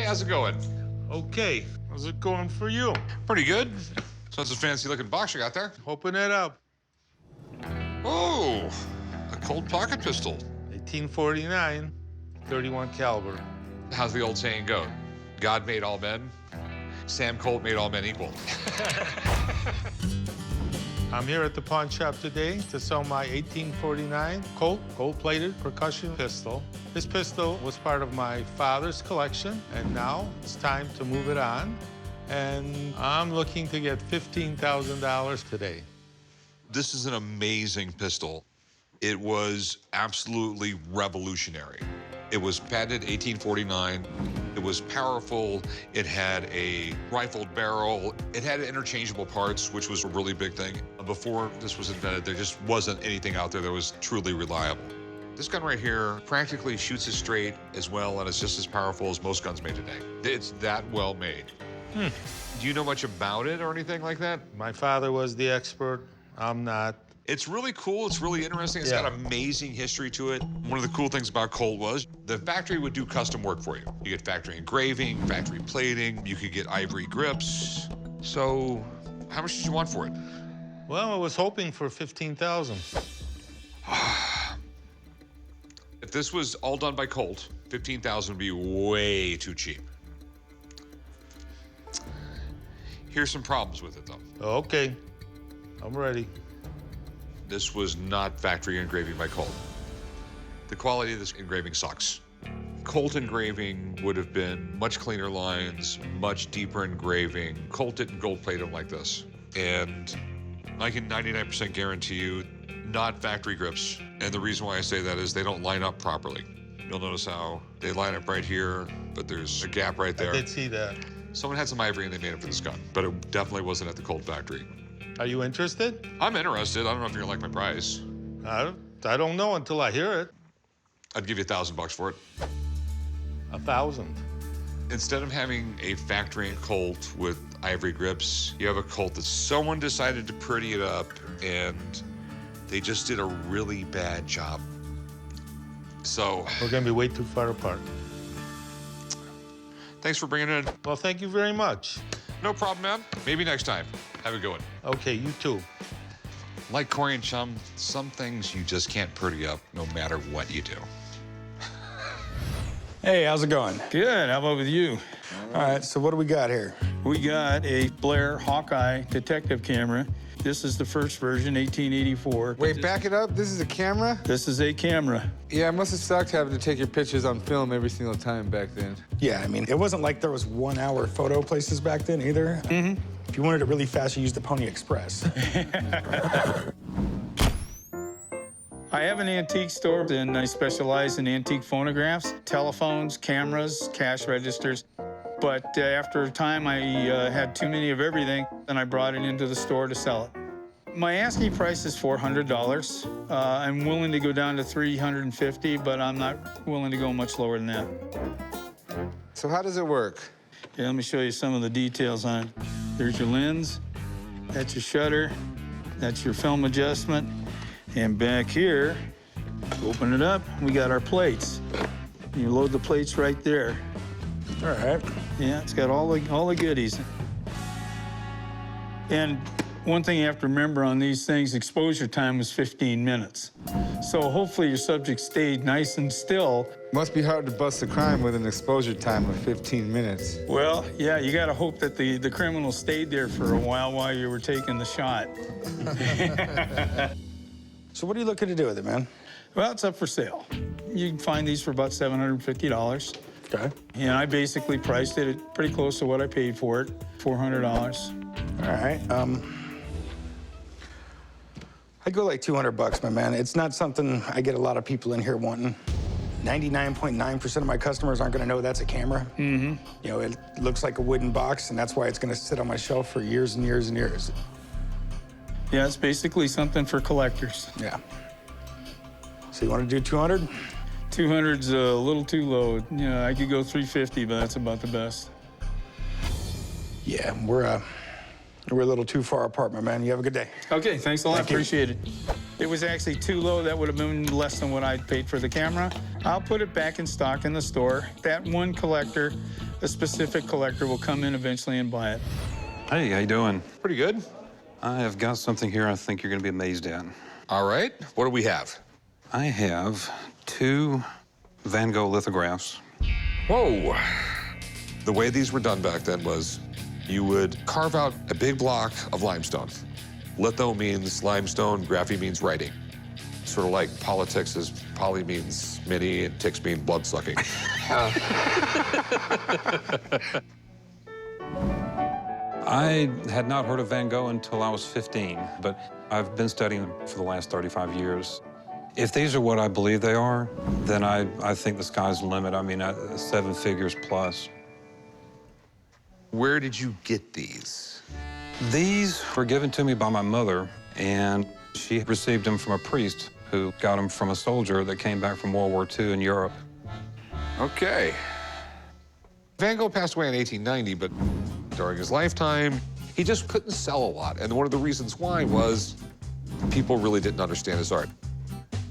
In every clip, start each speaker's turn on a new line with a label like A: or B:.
A: how's it going?
B: Okay, how's it going for you?
A: Pretty good. So that's a fancy-looking box you got there.
B: Open it up.
A: Oh, a Colt pocket pistol.
B: 1849, 31 caliber.
A: How's the old saying go? God made all men. Sam Colt made all men equal.
B: I'm here at the pawn shop today to sell my 1849 Colt gold-plated percussion pistol. This pistol was part of my father's collection, and now it's time to move it on. And I'm looking to get $15,000 today.
A: This is an amazing pistol. It was absolutely revolutionary. It was patented 1849. It was powerful. It had a rifled barrel. It had interchangeable parts, which was a really big thing. Before this was invented, there just wasn't anything out there that was truly reliable. This gun right here practically shoots as straight as well, and it's just as powerful as most guns made today. It's that well made. Do you know much about it or anything like that?
B: My father was the expert. I'm not.
A: It's really cool. It's really interesting. It's got amazing history to it. One of the cool things about Colt was the factory would do custom work for you. You get factory engraving, factory plating. You could get ivory grips. So how much did you want for it?
B: Well, I was hoping for $15,000.
A: If this was all done by Colt, $15,000 would be way too cheap. Here's some problems with it, though.
B: Okay, I'm ready.
A: This was not factory engraving by Colt. The quality of this engraving sucks. Colt engraving would have been much cleaner lines, much deeper engraving. Colt didn't gold plate them like this. And I can 99% guarantee you, not factory grips. And the reason why I say that is they don't line up properly. You'll notice how they line up right here, but there's a gap right there.
B: I did see that.
A: Someone had some ivory and they made it for this gun, but it definitely wasn't at the Colt factory.
B: Are you interested?
A: I'm interested. I don't know if you're gonna like my price.
B: I don't know until I hear it.
A: I'd give you $1,000 for it.
B: 1,000.
A: Instead of having a factory Colt with ivory grips, you have a Colt that someone decided to pretty it up and they just did a really bad job. So.
B: We're gonna be way too far apart.
A: Thanks for bringing it in.
B: Well, thank you very much.
A: No problem, man. Maybe next time. Have a good one.
B: Okay, you too.
A: Like Corey and Chum, some things you just can't pretty up no matter what you do.
C: Hey, how's it going?
D: Good, how about with you?
C: All right, so what do we got here?
D: We got a Blair Hawkeye detective camera. This is the first version, 1884.
E: Wait, back it up? This is a camera?
D: This is a camera.
E: Yeah, it must have sucked having to take your pictures on film every single time back then.
C: Yeah, I mean, it wasn't like there was 1 hour photo places back then either. Mm-hmm. If you wanted it really fast, you used the Pony Express.
D: I have an antique store, and I specialize in antique phonographs, telephones, cameras, cash registers. But after a time, I had too many of everything, and I brought it into the store to sell it. My asking price is $400. I'm willing to go down to $350, but I'm not willing to go much lower than that.
E: So how does it work?
D: Yeah, let me show you some of the details on it. There's your lens, that's your shutter, that's your film adjustment, and back here, open it up, we got our plates. You load the plates right there.
C: All right.
D: Yeah, it's got all the goodies. And one thing you have to remember on these things, exposure time was 15 minutes. So hopefully your subject stayed nice and still.
E: Must be hard to bust a crime with an exposure time of 15 minutes.
D: Well, yeah, you gotta hope that the criminal stayed there for a while you were taking the shot.
C: So what are you looking to do with it, man?
D: Well, it's up for sale. You can find these for about $750.
C: Okay.
D: And I basically priced it at pretty close to what I paid for it, $400.
C: All right. I'd go like $200, my man. It's not something I get a lot of people in here wanting. 99.9% of my customers aren't gonna know that's a camera. Mm-hmm. You know, it looks like a wooden box, and that's why it's gonna sit on my shelf for years and years and years.
D: Yeah, it's basically something for collectors.
C: Yeah. So you wanna do 200?
D: 200's a little too low. You know, I could go 350, but that's about the best.
C: Yeah, we're a little too far apart, my man. You have a good day.
D: Okay, thanks a lot.
C: Thank you.
D: Appreciate it. It was actually too low. That would have been less than what I paid for the camera. I'll put it back in stock in the store. That one collector A specific collector will come in eventually and buy it.
F: Hey, how you doing?
A: Pretty good.
F: I have got something here I think you're going to be amazed at.
A: All right. What do we have?
F: I have 2 Van Gogh lithographs.
A: Whoa. The way these were done back then was you would carve out a big block of limestone. Litho means limestone, graphy means writing. Sort of like politics is poly means mini and ticks mean blood-sucking.
F: I had not heard of Van Gogh until I was 15, but I've been studying them for the last 35 years. If these are what I believe they are, then I think the sky's the limit. I mean, 7 figures plus.
A: Where did you get these?
F: These were given to me by my mother, and she received them from a priest who got them from a soldier that came back from World War II in Europe.
A: Okay. Van Gogh passed away in 1890, but during his lifetime, he just couldn't sell a lot. And one of the reasons why was people really didn't understand his art.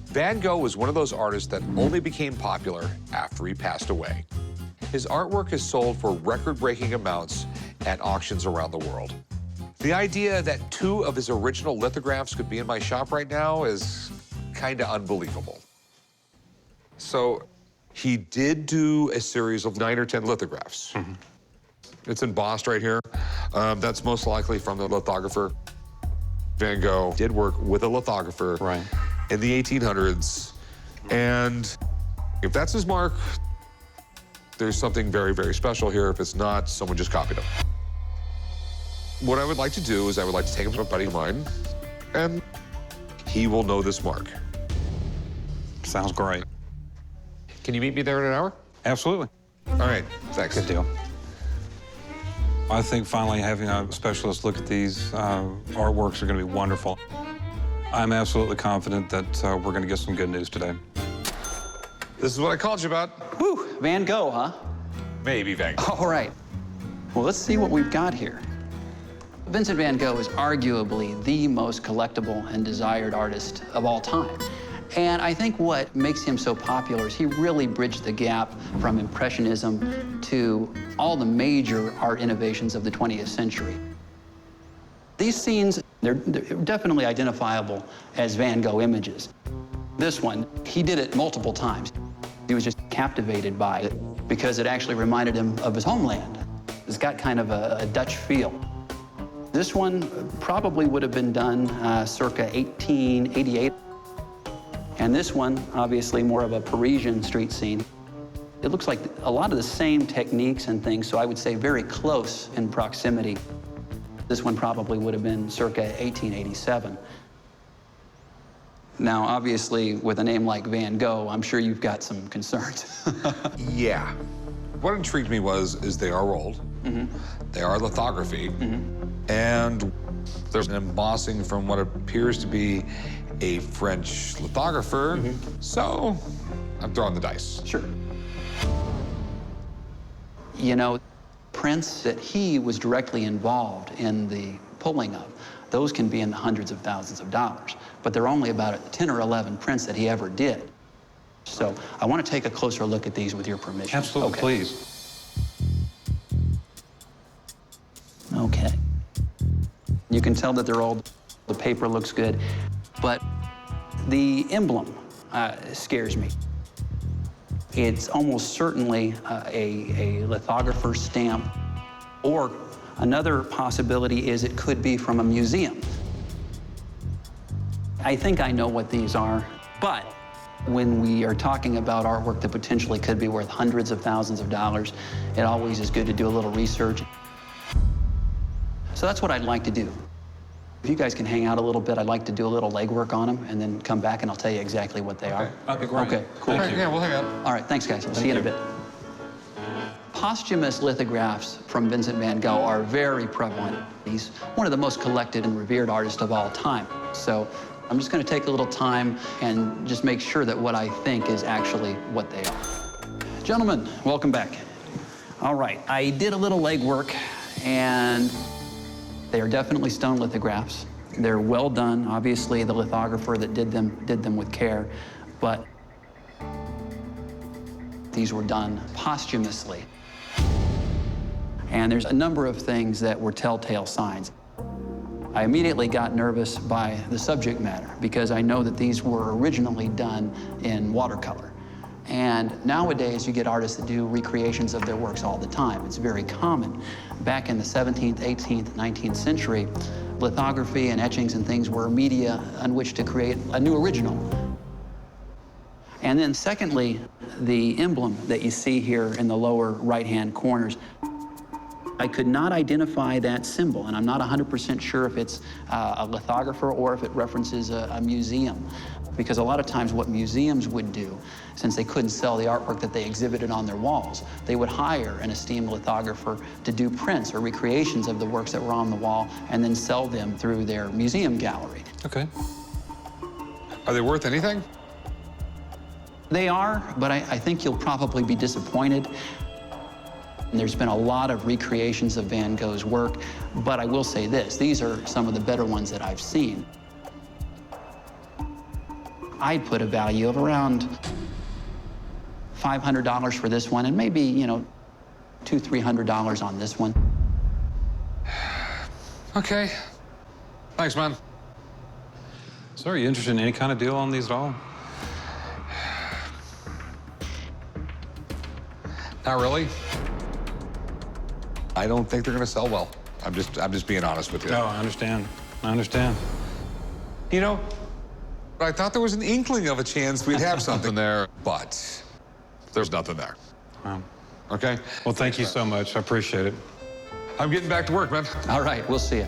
A: Van Gogh was one of those artists that only became popular after he passed away. His artwork is sold for record-breaking amounts at auctions around the world. The idea that 2 of his original lithographs could be in my shop right now is kind of unbelievable. So he did do a series of 9 or 10 lithographs.
F: Mm-hmm.
A: It's embossed right here. That's most likely from the lithographer. Van Gogh did work with a lithographer
F: Right.
A: in the 1800s. And if that's his mark, there's something very, very special here. If it's not, someone just copied him. What I would like to do is I would like to take him to a buddy of mine, and he will know this mark.
F: Sounds great.
A: Can you meet me there in an hour?
F: Absolutely.
A: All right, thanks.
F: Good deal. I think finally having a specialist look at these artworks are going to be wonderful. I'm absolutely confident that we're going to get some good news today.
A: This is what I called you about.
G: Whew, Van Gogh, huh?
A: Maybe Van Gogh.
G: All right. Well, let's see what we've got here. Vincent van Gogh is arguably the most collectible and desired artist of all time. And I think what makes him so popular is he really bridged the gap from Impressionism to all the major art innovations of the 20th century. These scenes, they're definitely identifiable as Van Gogh images. This one, he did it multiple times. He was just captivated by it because it actually reminded him of his homeland. It's got kind of a Dutch feel. This one probably would have been done circa 1888. And this one, obviously more of a Parisian street scene. It looks like a lot of the same techniques and things, so I would say very close in proximity. This one probably would have been circa 1887. Now, obviously, with a name like Van Gogh, I'm sure you've got some concerns.
A: Yeah. What intrigued me is they are old.
G: Mm-hmm.
A: They are lithography.
G: Mm-hmm.
A: And there's an embossing from what appears to be a French lithographer.
G: Mm-hmm.
A: So I'm throwing the dice.
G: Sure. You know, prints that he was directly involved in the pulling of, those can be in the hundreds of thousands of dollars. But there are only about 10 or 11 prints that he ever did. So I want to take a closer look at these with your permission.
F: Absolutely,
G: okay.
F: please.
G: Okay. You can tell that they're old. The paper looks good. But the emblem scares me. It's almost certainly a lithographer's stamp, or another possibility is it could be from a museum. I think I know what these are, but when we are talking about artwork that potentially could be worth hundreds of thousands of dollars, it always is good to do a little research. So that's what I'd like to do. If you guys can hang out a little bit, I'd like to do a little legwork on them and then come back and I'll tell you exactly what they are.
F: That'd be great.
G: Okay, cool.
A: All right, yeah, we'll hang out.
G: All right, thanks, guys. I'll see you in a bit. Posthumous lithographs from Vincent van Gogh are very prevalent. He's one of the most collected and revered artists of all time. So I'm just going to take a little time and just make sure that what I think is actually what they are. Gentlemen, welcome back. All right, I did a little legwork, and they are definitely stone lithographs. They're well done. Obviously, the lithographer that did them with care, but these were done posthumously. And there's a number of things that were telltale signs. I immediately got nervous by the subject matter because I know that these were originally done in watercolor. And nowadays, you get artists that do recreations of their works all the time. It's very common. Back in the 17th, 18th, 19th century, lithography and etchings and things were media on which to create a new original. And then secondly, the emblem that you see here in the lower right-hand corners, I could not identify that symbol, and I'm not 100% sure if it's a lithographer or if it references a museum. Because a lot of times what museums would do, since they couldn't sell the artwork that they exhibited on their walls, they would hire an esteemed lithographer to do prints or recreations of the works that were on the wall and then sell them through their museum gallery.
F: Okay.
A: Are they worth anything?
G: They are, but I think you'll probably be disappointed. And there's been a lot of recreations of Van Gogh's work, but I will say this, these are some of the better ones that I've seen. I'd put a value of around $500 for this one, and maybe, you know, $200, $300 on this one.
A: Okay. Thanks, man.
F: So are you interested in any kind of deal on these at all?
A: Not really. I don't think they're gonna sell well. I'm just being honest with you.
F: No, I understand. I understand.
A: You know, I thought there was an inkling of a chance we'd have something there, but there's nothing there.
F: Wow.
A: Okay?
F: Well, thank you so much. I appreciate it.
A: I'm getting back to work, man.
G: All right, we'll see you.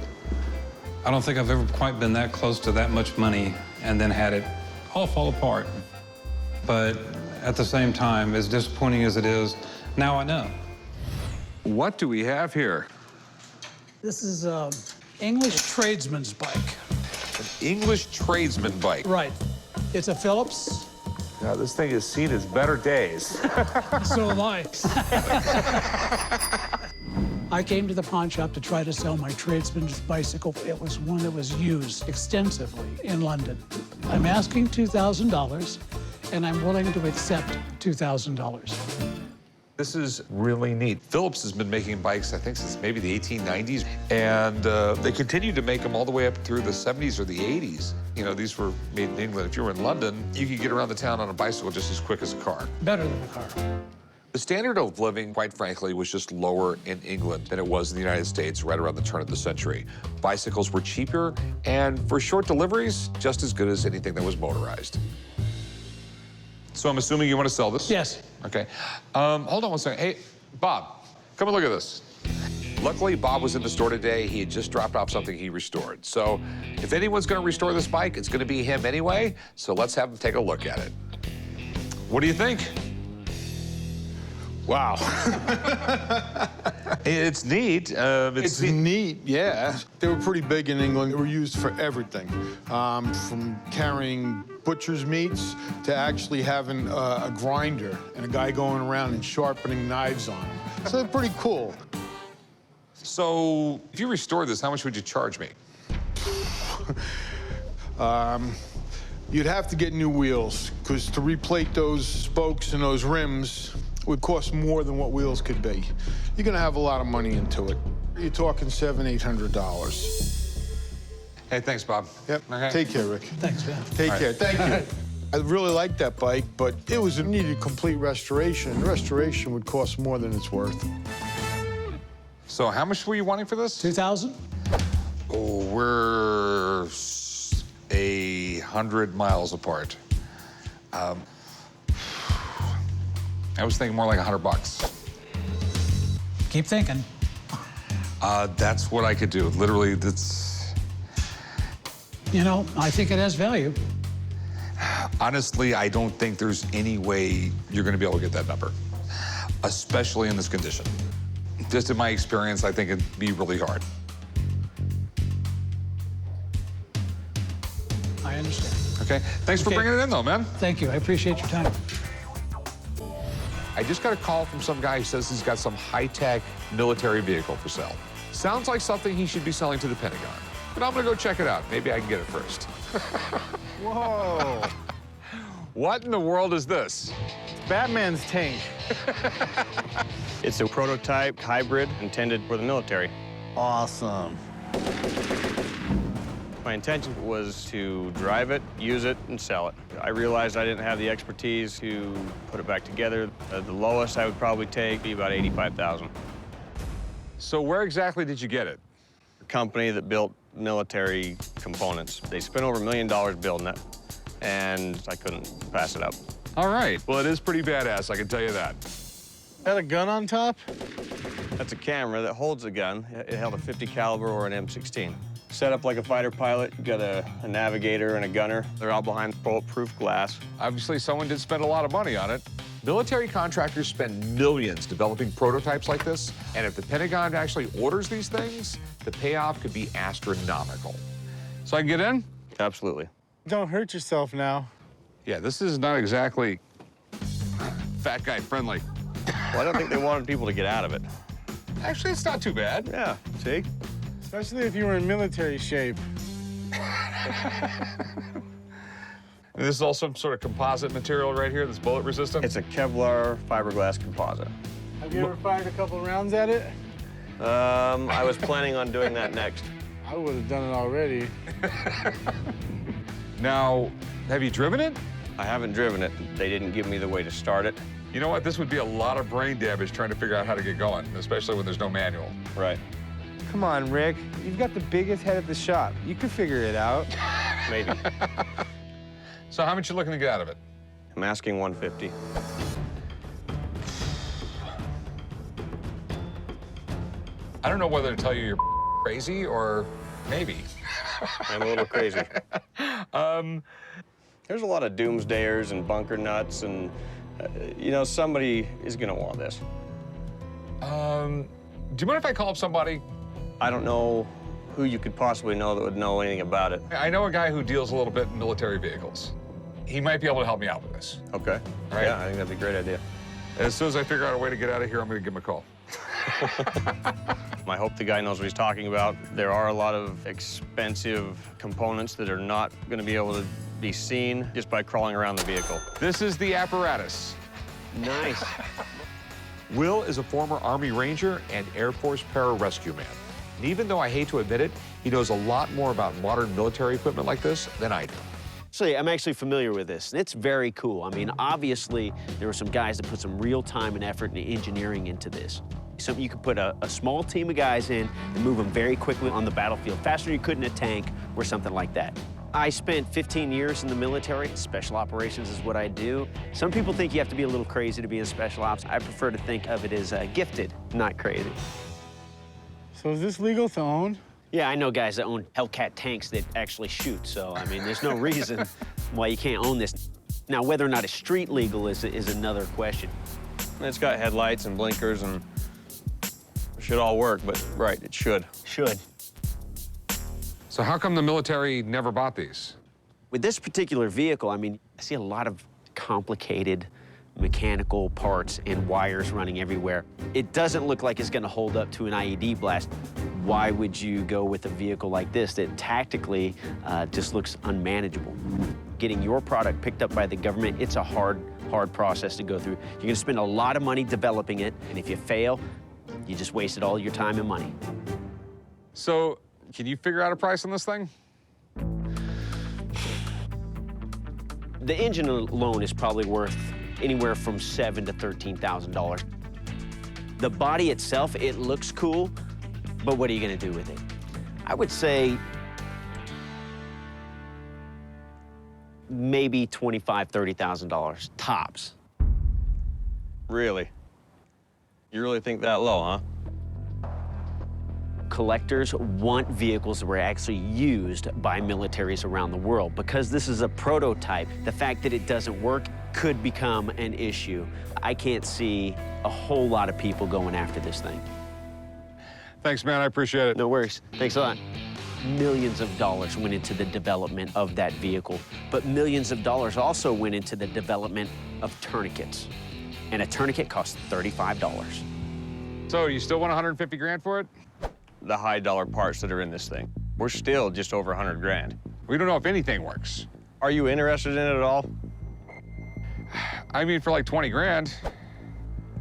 F: I don't think I've ever quite been that close to that much money and then had it all fall apart. But at the same time, as disappointing as it is, now I know.
A: What do we have here?
H: This is an English tradesman's bike.
A: An English tradesman bike.
H: Right. It's a Phillips.
I: Yeah, this thing has seen its better days.
H: So have I. I came to the pawn shop to try to sell my tradesman's bicycle. It was one that was used extensively in London. I'm asking $2,000, and I'm willing to accept $2,000.
A: This is really neat. Phillips has been making bikes, I think, since maybe the 1890s. And they continued to make them all the way up through the 70s or the 80s. You know, these were made in England. If you were in London, you could get around the town on a bicycle just as quick as a car.
H: Better than a car.
A: The standard of living, quite frankly, was just lower in England than it was in the United States right around the turn of the century. Bicycles were cheaper, and for short deliveries, just as good as anything that was motorized. So I'm assuming you want to sell this?
H: Yes.
A: Okay. Hold on one second. Hey, Bob, come and look at this. Luckily, Bob was in the store today. He had just dropped off something he restored. So if anyone's going to restore this bike, it's going to be him anyway. So let's have him take a look at it. What do you think?
B: Wow.
A: It's neat.
B: It's neat, yeah. They were pretty big in England. They were used for everything, from carrying butcher's meats to actually having a grinder and a guy going around and sharpening knives on them. So they're pretty cool.
A: So if you restore this, how much would you charge me?
B: You'd have to get new wheels, because to replate those spokes and those rims would cost more than what wheels could be. You're gonna have a lot of money into it. You're talking $700, $800.
A: Hey, thanks, Bob.
B: Yep.
A: Okay.
B: Take care, Rick.
H: Thanks, man.
B: Take care. Thank you. I really like that bike, but it needed complete restoration. Restoration would cost more than it's worth.
A: So how much were you wanting for this?
H: 2,000?
A: Oh, we're 100 miles apart. I was thinking more like $100.
H: Keep thinking.
A: That's what I could do. Literally, that's...
H: You know, I think it has value.
A: Honestly, I don't think there's any way you're going to be able to get that number, especially in this condition. Just in my experience, I think it'd be really hard.
H: I understand.
A: Okay? Thanks for bringing it in, though, man.
H: Thank you. I appreciate your time.
A: I just got a call from some guy who says he's got some high-tech military vehicle for sale. Sounds like something he should be selling to the Pentagon. But I'm going to go check it out. Maybe I can get it first.
I: Whoa.
A: What in the world is this?
I: Batman's tank.
J: It's a prototype hybrid intended for the military.
I: Awesome.
J: My intention was to drive it, use it, and sell it. I realized I didn't have the expertise to put it back together. The lowest I would probably take be about $85,000.
I: So where exactly did you get it?
J: A company that built military components. They spent over $1 million building it, and I couldn't pass it up.
I: All right. Well, it is pretty badass, I can tell you that.
K: Had a gun on top?
J: That's a camera that holds a gun. It held a .50 caliber or an M16. Set up like a fighter pilot. You got a navigator and a gunner. They're all behind bulletproof glass.
I: Obviously, someone did spend a lot of money on it. Military contractors spend millions developing prototypes like this, and if the Pentagon actually orders these things, the payoff could be astronomical. So I can get in?
J: Absolutely.
K: Don't hurt yourself now.
I: Yeah, this is not exactly fat guy friendly.
J: Well, I don't think they wanted people to get out of it.
I: Actually, it's not too bad.
J: Yeah, see?
K: Especially if you were in military shape.
I: And this is all some sort of composite material right here that's bullet resistant?
J: It's a Kevlar fiberglass composite.
K: Have you ever fired a couple rounds at it?
J: I was planning on doing that next.
K: I would have done it already.
I: Now, have you driven it?
J: I haven't driven it. They didn't give me the way to start it.
I: You know what? This would be a lot of brain damage trying to figure out how to get going, especially when there's no manual.
J: Right.
E: Come on, Rick. You've got the biggest head at the shop. You could figure it out.
J: Maybe.
I: So how much you looking to get out of it?
J: I'm asking $150.
I: I don't know whether to tell you you're crazy or maybe.
J: I'm a little crazy. There's a lot of doomsdayers and bunker nuts, and you know, somebody is gonna want this.
I: Do you mind if I call up somebody?
J: I don't know who you could possibly know that would know anything about it.
I: I know a guy who deals a little bit in military vehicles. He might be able to help me out with this.
J: Okay.
I: All right.
J: Yeah, I think that'd be a great idea.
I: As soon as I figure out a way to get out of here, I'm gonna give him a call.
J: I hope the guy knows what he's talking about. There are a lot of expensive components that are not gonna be able to be seen just by crawling around the vehicle.
I: This is the apparatus.
J: Nice.
A: Will is a former Army Ranger and Air Force pararescue man. And even though I hate to admit it, he knows a lot more about modern military equipment like this than I do.
L: So I'm actually familiar with this, and it's very cool. I mean, obviously, there were some guys that put some real time and effort and engineering into this. Something you could put a small team of guys in and move them very quickly on the battlefield, faster than you could in a tank or something like that. I spent 15 years in the military. Special operations is what I do. Some people think you have to be a little crazy to be in special ops. I prefer to think of it as gifted, not crazy.
K: So is this legal to own?
L: Yeah, I know guys that own Hellcat tanks that actually shoot, so, I mean, there's no reason why you can't own this. Now, whether or not it's street legal is another question.
J: And it's got headlights and blinkers, and it should all work, but right, it should.
L: Should.
I: So how come the military never bought these?
L: With this particular vehicle, I mean, I see a lot of complicated mechanical parts and wires running everywhere. It doesn't look like it's gonna hold up to an IED blast. Why would you go with a vehicle like this that tactically just looks unmanageable? Getting your product picked up by the government, it's a hard process to go through. You're gonna spend a lot of money developing it, and if you fail, you just wasted all your time and money.
I: So can you figure out a price on this thing?
L: The engine alone is probably worth anywhere from $7,000 to $13,000. The body itself, it looks cool, but what are you gonna do with it? I would say maybe $25,000, $30,000 tops.
J: Really? You really think that low, huh?
L: Collectors want vehicles that were actually used by militaries around the world. Because this is a prototype, the fact that it doesn't work could become an issue. I can't see a whole lot of people going after this thing.
I: Thanks, man, I appreciate it.
L: No worries, thanks a lot. Millions of dollars went into the development of that vehicle, but millions of dollars also went into the development of tourniquets. And a tourniquet costs $35.
I: So you still want 150 grand for it?
J: The high dollar parts that are in this thing. We're still just over 100 grand.
I: We don't know if anything works.
J: Are you interested in it at all?
I: I mean, for like 20 grand.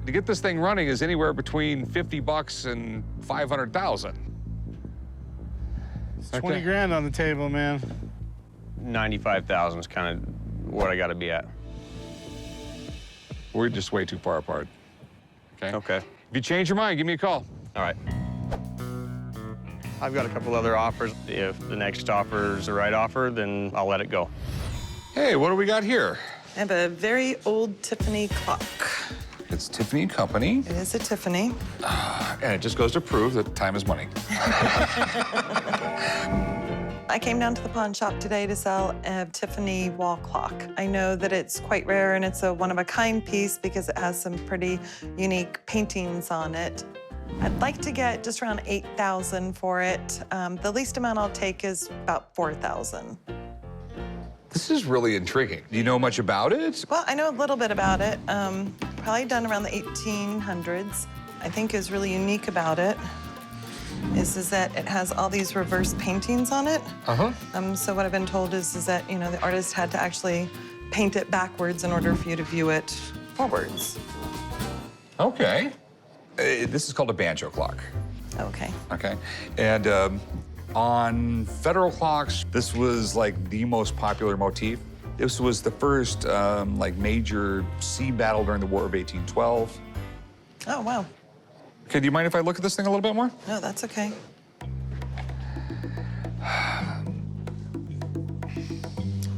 I: to get this thing running is anywhere between 50 bucks and 500,000.
K: It's 20 grand on the table, man.
J: 95,000 is kind of what I got to be at.
I: We're just way too far apart. Okay?
J: Okay.
I: If you change your mind, give me a call.
J: All right. I've got a couple other offers. If the next offer is the right offer, then I'll let it go.
I: Hey, what do we got here?
M: I have a very old Tiffany clock.
I: It's Tiffany and Company.
M: It is a Tiffany.
I: And it just goes to prove that time is money.
M: I came down to the pawn shop today to sell a Tiffany wall clock. I know that it's quite rare and it's a one-of-a-kind piece because it has some pretty unique paintings on it. I'd like to get just around $8,000 for it. The least amount I'll take is about $4,000.
I: This is really intriguing. Do you know much about it?
M: Well, I know a little bit about it. Probably done around the 1800s. I think is really unique about it is that it has all these reverse paintings on it. So what I've been told is that, you know, the artist had to actually paint it backwards in order for you to view it forwards.
I: Okay. This is called a banjo clock.
M: Okay.
I: Okay. And on federal clocks, this was like the most popular motif. This was the first like major sea battle during the War of 1812.
M: Oh, wow.
I: Okay, do you mind if I look at this thing a little bit more?
M: No, that's okay.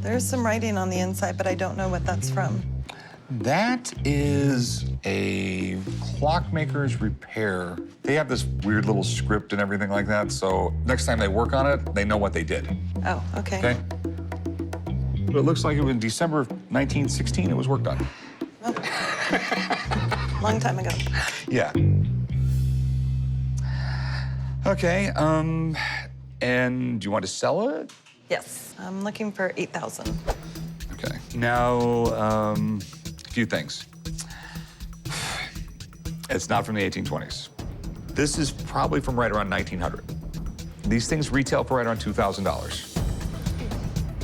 M: There's some writing on the inside, but I don't know what that's from.
I: That is a clockmaker's repair. They have this weird little script and everything like that, so next time they work on it, they know what they did.
M: Oh, okay.
I: Okay? But it looks like it was in December of 1916 it was worked on.
M: Oh. Long time ago.
I: Yeah. Okay, and do you want to sell it?
M: Yes, I'm looking for $8,000.
I: Okay. Now, a few things. It's not from the 1820s. This is probably from right around 1900. These things retail for right around $2,000.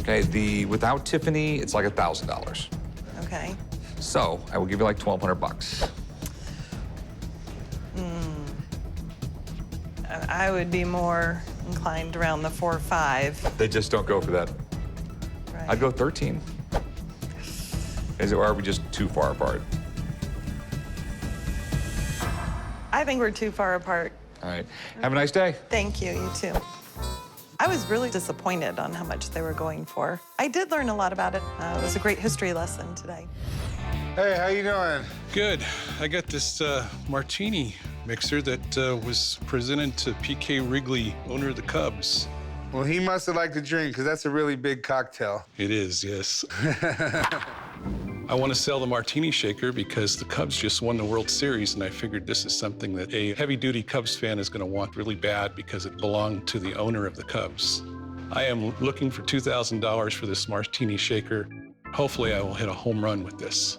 I: Okay, without Tiffany, it's like $1,000.
M: Okay.
I: So I will give you like 1,200 bucks.
M: I would be more inclined around the 4 or 5.
I: They just don't go for that.
M: Right.
I: I'd go 13. Or are we just too far apart?
M: I think we're too far apart.
I: All right. Have a nice day.
M: Thank you, you too. I was really disappointed on how much they were going for. I did learn a lot about it. It was a great history lesson today.
B: Hey, how you doing?
N: Good. I got this martini mixer that was presented to P.K. Wrigley, owner of the Cubs.
B: Well, he must have liked to drink, because that's a really big cocktail.
N: It is, yes. I want to sell the martini shaker because the Cubs just won the World Series, and I figured this is something that a heavy-duty Cubs fan is going to want really bad because it belonged to the owner of the Cubs. I am looking for $2,000 for this martini shaker. Hopefully, I will hit a home run with this.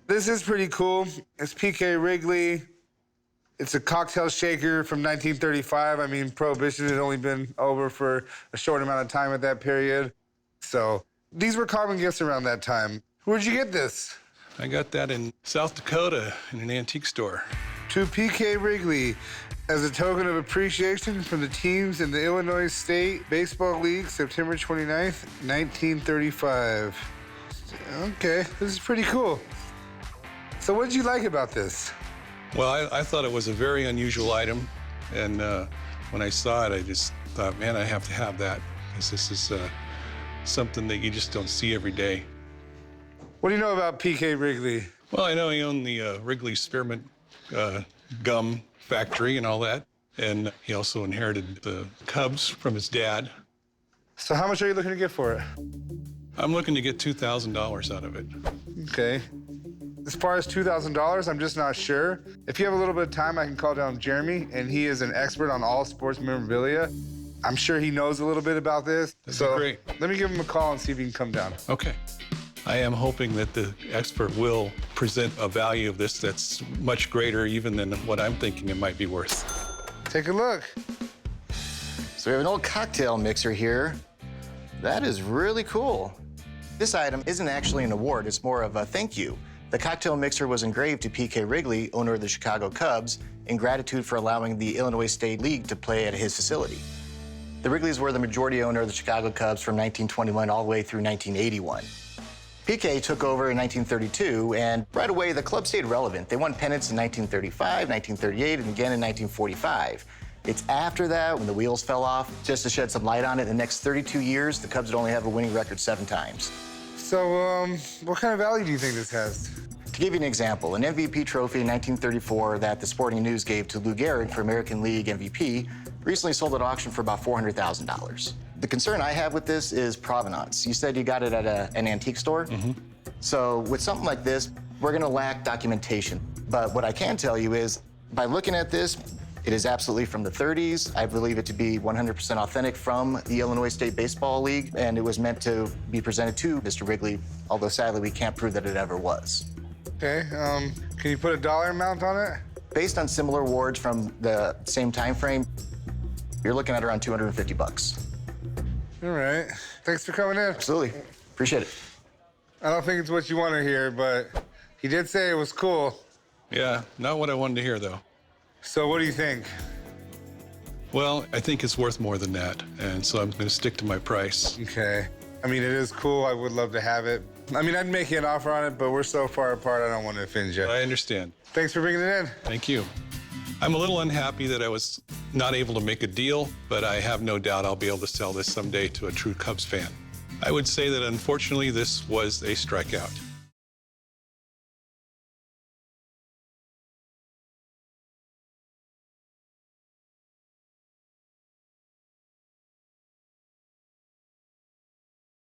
B: This is pretty cool. It's P.K. Wrigley. It's a cocktail shaker from 1935. I mean, Prohibition had only been over for a short amount of time at that period. So these were common gifts around that time. Where'd you get this?
N: I got that in South Dakota in an antique store.
B: To P.K. Wrigley, as a token of appreciation from the teams in the Illinois State Baseball League, September 29th, 1935. Okay, this is pretty cool. So what did you like about this?
N: Well, I thought it was a very unusual item, and when I saw it, I just thought, man, I have to have that, because this is something that you just don't see every day.
B: What do you know about P.K. Wrigley?
N: Well, I know he owned the Wrigley Spearmint gum factory and all that, and he also inherited the Cubs from his dad.
B: So how much are you looking to get for it?
N: I'm looking to get $2,000 out of it.
B: Okay. As far as $2,000, I'm just not sure. If you have a little bit of time, I can call down Jeremy, and he is an expert on all sports memorabilia. I'm sure he knows a little bit about this.
N: That'd be great.
B: Let me give him a call and see if he can come down.
N: Okay. I am hoping that the expert will present a value of this that's much greater even than what I'm thinking it might be worth.
B: Take a look.
O: So we have an old cocktail mixer here. That is really cool. This item isn't actually an award, it's more of a thank you. The cocktail mixer was engraved to P.K. Wrigley, owner of the Chicago Cubs, in gratitude for allowing the Illinois State League to play at his facility. The Wrigleys were the majority owner of the Chicago Cubs from 1921 all the way through 1981. PK took over in 1932, and right away the club stayed relevant. They won pennants in 1935, 1938, and again in 1945. It's after that, when the wheels fell off, just to shed some light on it, in the next 32 years, the Cubs would only have a winning record 7 times.
E: So, what kind of value do you think this has?
O: To give you an example, an MVP trophy in 1934 that the Sporting News gave to Lou Gehrig for American League MVP recently sold at auction for about $400,000. The concern I have with this is provenance. You said you got it at an antique store?
N: Mm-hmm.
O: So with something like this, we're gonna lack documentation. But what I can tell you is, by looking at this, it is absolutely from the 30s. I believe it to be 100% authentic from the Illinois State Baseball League, and it was meant to be presented to Mr. Wrigley, although sadly we can't prove that it ever was.
E: Okay, can you put a dollar amount on it?
O: Based on similar awards from the same time frame, you're looking at around 250 bucks.
E: All right, thanks for coming in.
O: Absolutely, appreciate it.
E: I don't think it's what you want to hear, but he did say it was cool.
N: Yeah, not what I wanted to hear, though.
E: So what do you think?
N: Well, I think it's worth more than that, and so I'm going to stick to my price.
E: Okay. I mean, it is cool. I would love to have it. I mean, I'd make you an offer on it, but we're so far apart, I don't want to offend you.
N: I understand.
E: Thanks for bringing it in.
N: Thank you. I'm a little unhappy that I was not able to make a deal, but I have no doubt I'll be able to sell this someday to a true Cubs fan. I would say that unfortunately, this was a strikeout.